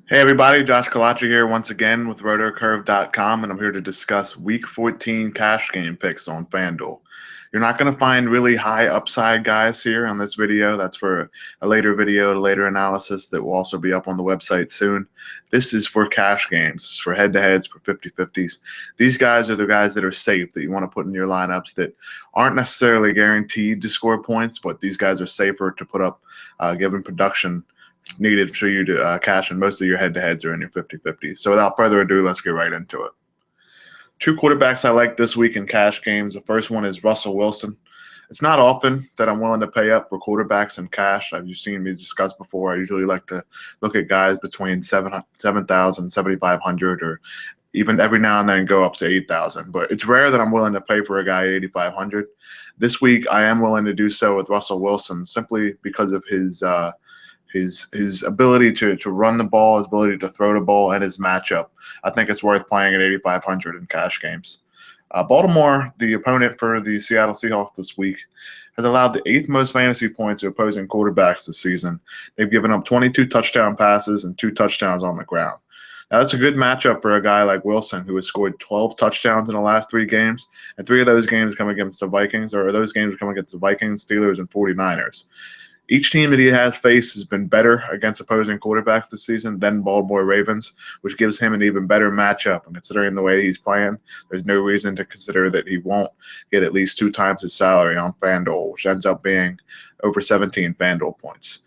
Hey everybody, Josh Kalatra here once again with RotoCurve.com, and I'm here to discuss Week 14 cash game picks on FanDuel. You're not going to find really high upside guys here on this video. That's for a later video, a later analysis that will also be up on the website soon. This is for cash games, for head-to-heads, for 50-50s. These guys are the guys that are safe that you want to put in your lineups that aren't necessarily guaranteed to score points, but these guys are safer to put up given production needed for you to cash in most of your head-to-heads or in your 50-50s. So without further ado, let's get right into it. Two quarterbacks I like this week in cash games. The first one is Russell Wilson. It's not often that I'm willing to pay up for quarterbacks in cash. As you've seen me discuss before, I usually like to look at guys between 7,000, 7,500, or even every now and then go up to 8,000. But it's rare that I'm willing to pay for a guy 8,500. This week, I am willing to do so with Russell Wilson simply because of his ability to run the ball, his ability to throw the ball, and his matchup. I think it's worth playing at 8,500 in cash games. Baltimore, the opponent for the Seattle Seahawks this week, has allowed the 8th most fantasy points to opposing quarterbacks this season. They've given up 22 touchdown passes and 2 touchdowns on the ground. Now, that's a good matchup for a guy like Wilson, who has scored 12 touchdowns in the last 3 games, and 3 of those games come against the Vikings, or those games come against the Vikings, Steelers, and 49ers. Each team that he has faced has been better against opposing quarterbacks this season than Baltimore Ravens, which gives him an even better matchup. And considering the way he's playing, there's no reason to consider that he won't get at least 2 times his salary on FanDuel, which ends up being over 17 FanDuel points.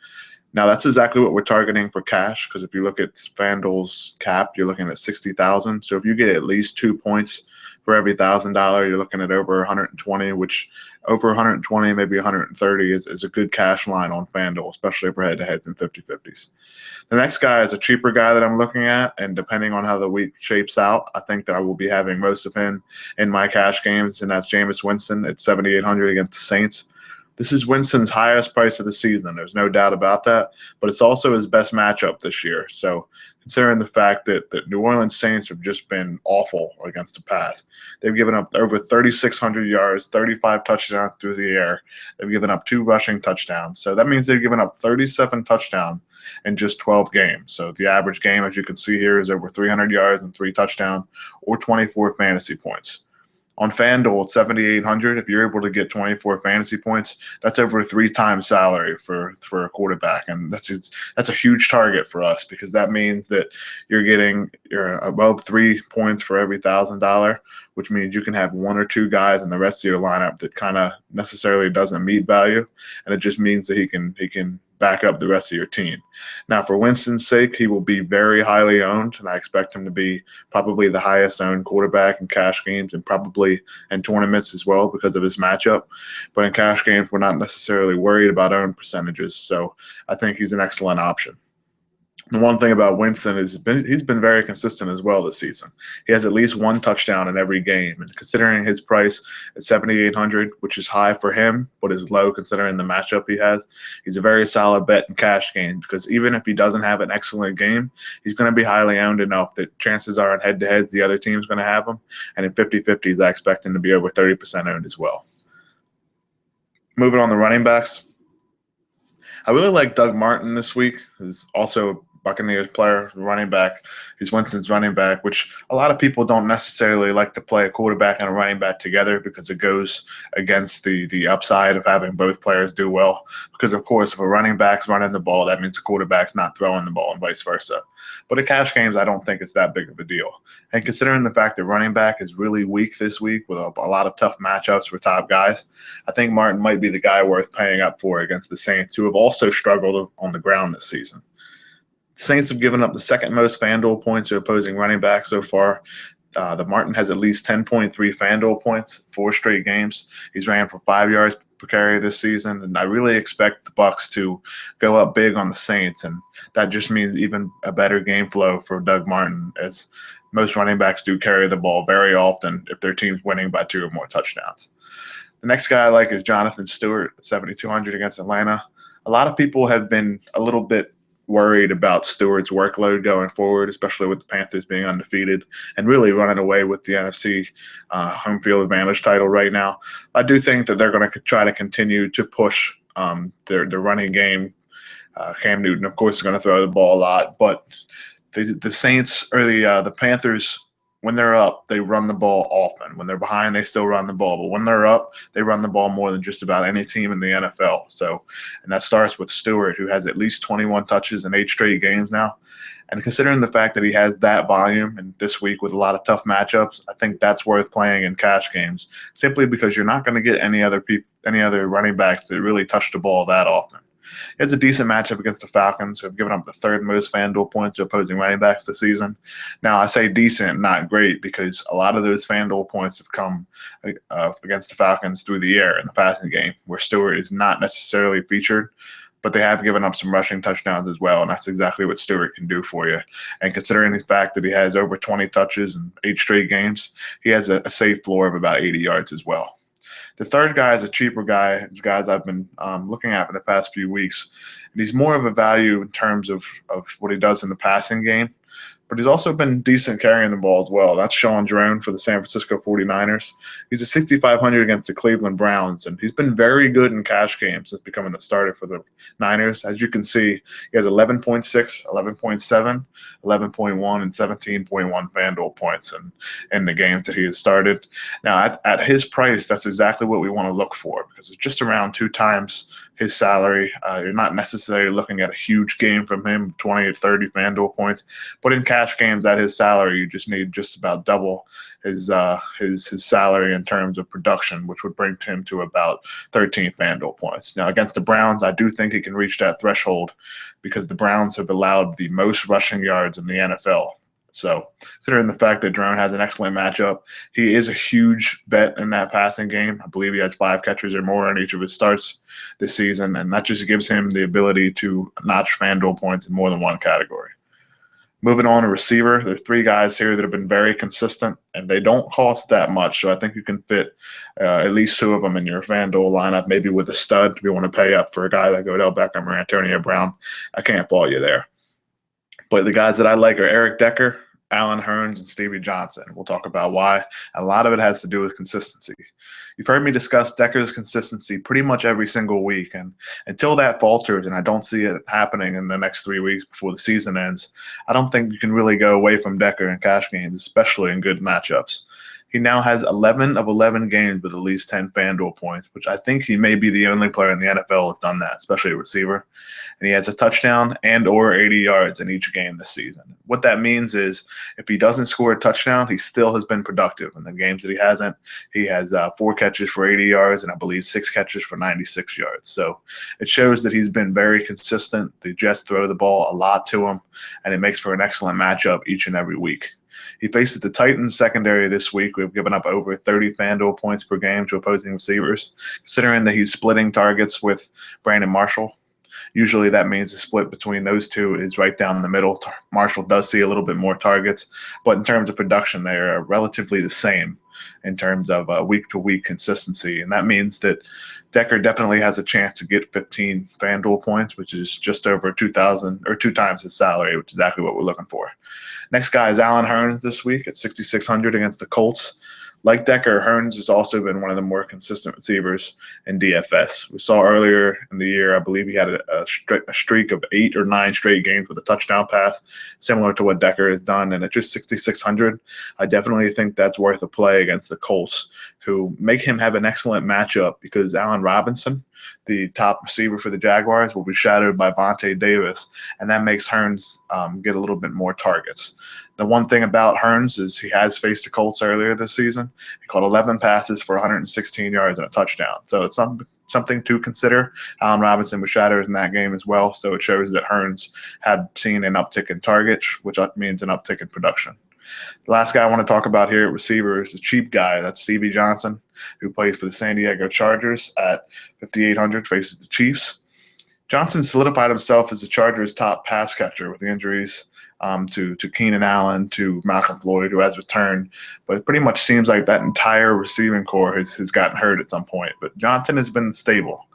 Now, that's exactly what we're targeting for cash, because if you look at FanDuel's cap, you're looking at 60,000. So if you get at least 2 points for every $1,000, you're looking at over 120, which over 120, maybe 130 is a good cash line on FanDuel, especially for head-to-heads and 50-50s. The next guy is a cheaper guy that I'm looking at, and depending on how the week shapes out, I think that I will be having most of him in my cash games, and that's Jameis Winston at 7,800 against the Saints. This is Winston's highest price of the season. There's no doubt about that, but it's also his best matchup this year. So considering the fact that the New Orleans Saints have just been awful against the pass. They've given up over 3,600 yards, 35 touchdowns through the air. They've given up 2 rushing touchdowns. So that means they've given up 37 touchdowns in just 12 games. So the average game, as you can see here, is over 300 yards and 3 touchdowns or 24 fantasy points. On FanDuel, at 7,800, if you're able to get 24 fantasy points, that's over 3 times salary for a quarterback, and that's a huge target for us because that means that you're above 3 points for every $1,000, which means you can have 1 or 2 guys in the rest of your lineup that kind of necessarily doesn't meet value, and it just means that he can back up the rest of your team. Now, for Winston's sake, he will be very highly owned, and I expect him to be probably the highest owned quarterback in cash games and probably in tournaments as well because of his matchup. But in cash games, we're not necessarily worried about own percentages, so I think he's an excellent option. The one thing about Winston is he's been very consistent as well this season. He has at least 1 touchdown in every game, and considering his price at 7,800, which is high for him but is low considering the matchup he has, he's a very solid bet in cash games because even if he doesn't have an excellent game, he's going to be highly owned enough that chances are in head-to-heads the other team's going to have him, and in 50-50s I expect him to be over 30% owned as well. Moving on to running backs. I really like Doug Martin this week, who's also Buccaneers player, running back. He's Winston's running back, which a lot of people don't necessarily like to play a quarterback and a running back together because it goes against the upside of having both players do well. Because, of course, if a running back's running the ball, that means the quarterback's not throwing the ball and vice versa. But in cash games, I don't think it's that big of a deal. And considering the fact that running back is really weak this week with a lot of tough matchups for top guys, I think Martin might be the guy worth paying up for against the Saints, who have also struggled on the ground this season. The Saints have given up the 2nd most FanDuel points to opposing running backs so far. The Martin has at least 10.3 FanDuel points, 4 straight games. He's ran for 5 yards per carry this season, and I really expect the Bucs to go up big on the Saints, and that just means even a better game flow for Doug Martin, as most running backs do carry the ball very often if their team's winning by 2 or more touchdowns. The next guy I like is Jonathan Stewart at 7,200 against Atlanta. A lot of people have been a little bit worried about Stewart's workload going forward, especially with the Panthers being undefeated and really running away with the NFC home field advantage title right now. I do think that they're going to try to continue to push their running game. Cam Newton, of course, is going to throw the ball a lot, but the Saints or the Panthers, when they're up, they run the ball often. When they're behind, they still run the ball. But when they're up, they run the ball more than just about any team in the NFL. So, and that starts with Stewart, who has at least 21 touches in 8 straight games now. And considering the fact that he has that volume and this week with a lot of tough matchups, I think that's worth playing in cash games simply because you're not going to get any other running backs that really touch the ball that often. It's a decent matchup against the Falcons, who have given up the third most FanDuel points to opposing running backs this season. Now, I say decent, not great, because a lot of those FanDuel points have come against the Falcons through the air in the passing game, where Stewart is not necessarily featured, but they have given up some rushing touchdowns as well, and that's exactly what Stewart can do for you. And considering the fact that he has over 20 touches in 8 straight games, he has a safe floor of about 80 yards as well. The third guy is a cheaper guy. It's guys I've been looking at for the past few weeks. And he's more of a value in terms of what he does in the passing game. But he's also been decent carrying the ball as well. That's Sean Drone for the San Francisco 49ers. He's a 6,500 against the Cleveland Browns, and he's been very good in cash games since becoming the starter for the Niners. As you can see, he has 11.6, 11.7, 11.1, and 17.1 FanDuel points in the games that he has started. Now, at his price, that's exactly what we want to look for because it's just around 2 times his salary. You're not necessarily looking at a huge game from him, 20 or 30 FanDuel points. But in cash games at his salary, you just need just about double his salary in terms of production, which would bring him to about 13 FanDuel points. Now, against the Browns, I do think he can reach that threshold because the Browns have allowed the most rushing yards in the NFL. So, considering the fact that Drone has an excellent matchup, he is a huge bet in that passing game. I believe he has 5 catches or more in each of his starts this season, and that just gives him the ability to notch FanDuel points in more than one category. Moving on to receiver, there's 3 guys here that have been very consistent, and they don't cost that much. So I think you can fit at least 2 of them in your FanDuel lineup, maybe with a stud if you want to pay up for a guy like Odell Beckham or Antonio Brown. I can't fault you there. But the guys that I like are Eric Decker, Allen Hurns, and Stevie Johnson. We'll talk about why. A lot of it has to do with consistency. You've heard me discuss Decker's consistency pretty much every single week, and until that falters, and I don't see it happening in the next 3 weeks before the season ends, I don't think you can really go away from Decker in cash games, especially in good matchups. He now has 11 of 11 games with at least 10 FanDuel points, which I think he may be the only player in the NFL that's done that, especially a receiver. And he has a touchdown and or 80 yards in each game this season. What that means is if he doesn't score a touchdown, he still has been productive. In the games that he hasn't, he has 4 catches for 80 yards and I believe 6 catches for 96 yards. So it shows that he's been very consistent. The Jets throw the ball a lot to him, and it makes for an excellent matchup each and every week. He faces the Titans secondary this week. We've given up over 30 FanDuel points per game to opposing receivers, considering that he's splitting targets with Brandon Marshall. Usually that means the split between those two is right down the middle. Marshall does see a little bit more targets, but in terms of production, they are relatively the same in terms of week-to-week consistency. And that means that Decker definitely has a chance to get 15 FanDuel points, which is just over 2,000 or 2 times his salary, which is exactly what we're looking for. Next guy is Allen Hurns this week at 6,600 against the Colts. Like Decker, Hurns has also been one of the more consistent receivers in DFS. We saw earlier in the year, I believe he had a streak of 8 or 9 straight games with a touchdown pass, similar to what Decker has done. And at just 6,600, I definitely think that's worth a play against the Colts, who make him have an excellent matchup because Allen Robinson, the top receiver for the Jaguars, will be shadowed by Vontae Davis, and that makes Hurns get a little bit more targets. The one thing about Hurns is he has faced the Colts earlier this season. He caught 11 passes for 116 yards and a touchdown. So it's something to consider. Allen Robinson was shadowed in that game as well, so it shows that Hurns had seen an uptick in targets, which means an uptick in production. The last guy I want to talk about here at receiver is the cheap guy. That's Stevie Johnson, who plays for the San Diego Chargers at 5,800, faces the Chiefs. Johnson solidified himself as the Chargers' top pass catcher with the injuries to Keenan Allen, to Malcolm Floyd, who has returned. But it pretty much seems like that entire receiving core has gotten hurt at some point. But Johnson has been stable.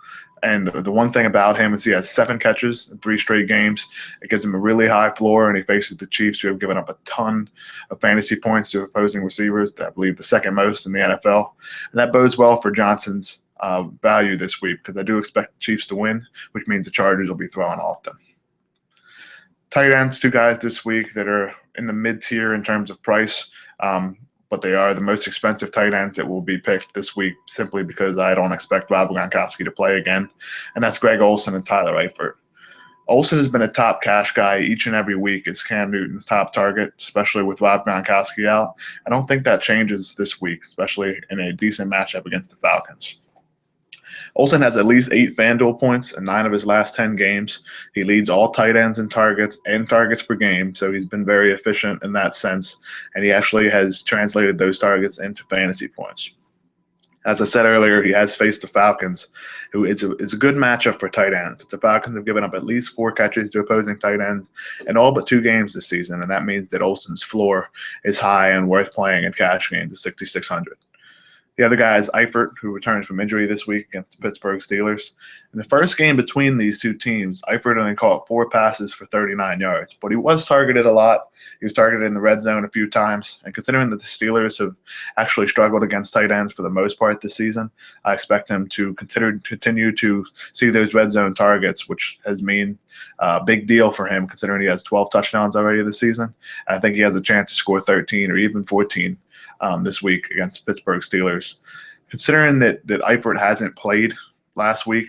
And the one thing about him is he has 7 catches in 3 straight games. It gives him a really high floor, and he faces the Chiefs, who have given up a ton of fantasy points to opposing receivers, I believe the second most in the NFL. And that bodes well for Johnson's value this week because I do expect the Chiefs to win, which means the Chargers will be throwing often. Tight ends, two guys this week that are in the mid-tier in terms of price, but they are the most expensive tight ends that will be picked this week simply because I don't expect Rob Gronkowski to play again, and that's Greg Olsen and Tyler Eifert. Olsen has been a top cash guy each and every week as Cam Newton's top target, especially with Rob Gronkowski out. I don't think that changes this week, especially in a decent matchup against the Falcons. Olsen has at least 8 FanDuel points in 9 of his last 10 games. He leads all tight ends in targets and targets per game, so he's been very efficient in that sense, and he actually has translated those targets into fantasy points. As I said earlier, he has faced the Falcons, who is a good matchup for tight ends. The Falcons have given up at least 4 catches to opposing tight ends in all but 2 games this season, and that means that Olsen's floor is high and worth playing in cash games at 6,600. The other guy is Eifert, who returns from injury this week against the Pittsburgh Steelers. In the first game between these two teams, Eifert only caught 4 passes for 39 yards, but he was targeted a lot. He was targeted in the red zone a few times, and considering that the Steelers have actually struggled against tight ends for the most part this season, I expect him to continue to see those red zone targets, which has been a big deal for him considering he has 12 touchdowns already this season. And I think he has a chance to score 13 or even 14 this week against Pittsburgh Steelers. Considering that Eifert hasn't played last week,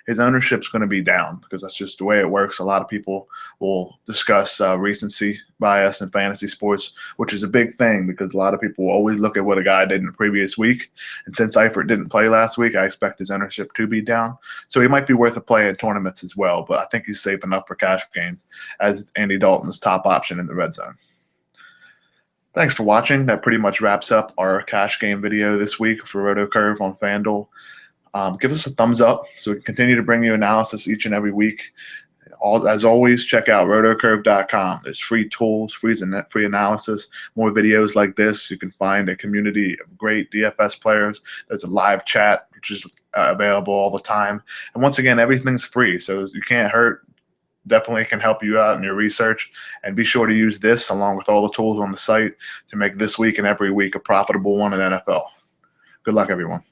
his ownership's going to be down because that's just the way it works. A lot of people will discuss recency bias in fantasy sports, which is a big thing because a lot of people will always look at what a guy did in the previous week. And since Eifert didn't play last week, I expect his ownership to be down. So he might be worth a play in tournaments as well, but I think he's safe enough for cash games as Andy Dalton's top option in the red zone. Thanks for watching. That pretty much wraps up our cash game video this week for RotoCurve on FanDuel. Give us a thumbs up so we can continue to bring you analysis each and every week. As always, check out rotocurve.com. There's free tools, free analysis, more videos like this. You can find a community of great DFS players. There's a live chat, which is available all the time. And once again, everything's free, so you can't hurt. Definitely can help you out in your research, and be sure to use this along with all the tools on the site to make this week and every week a profitable one in NFL. Good luck, everyone.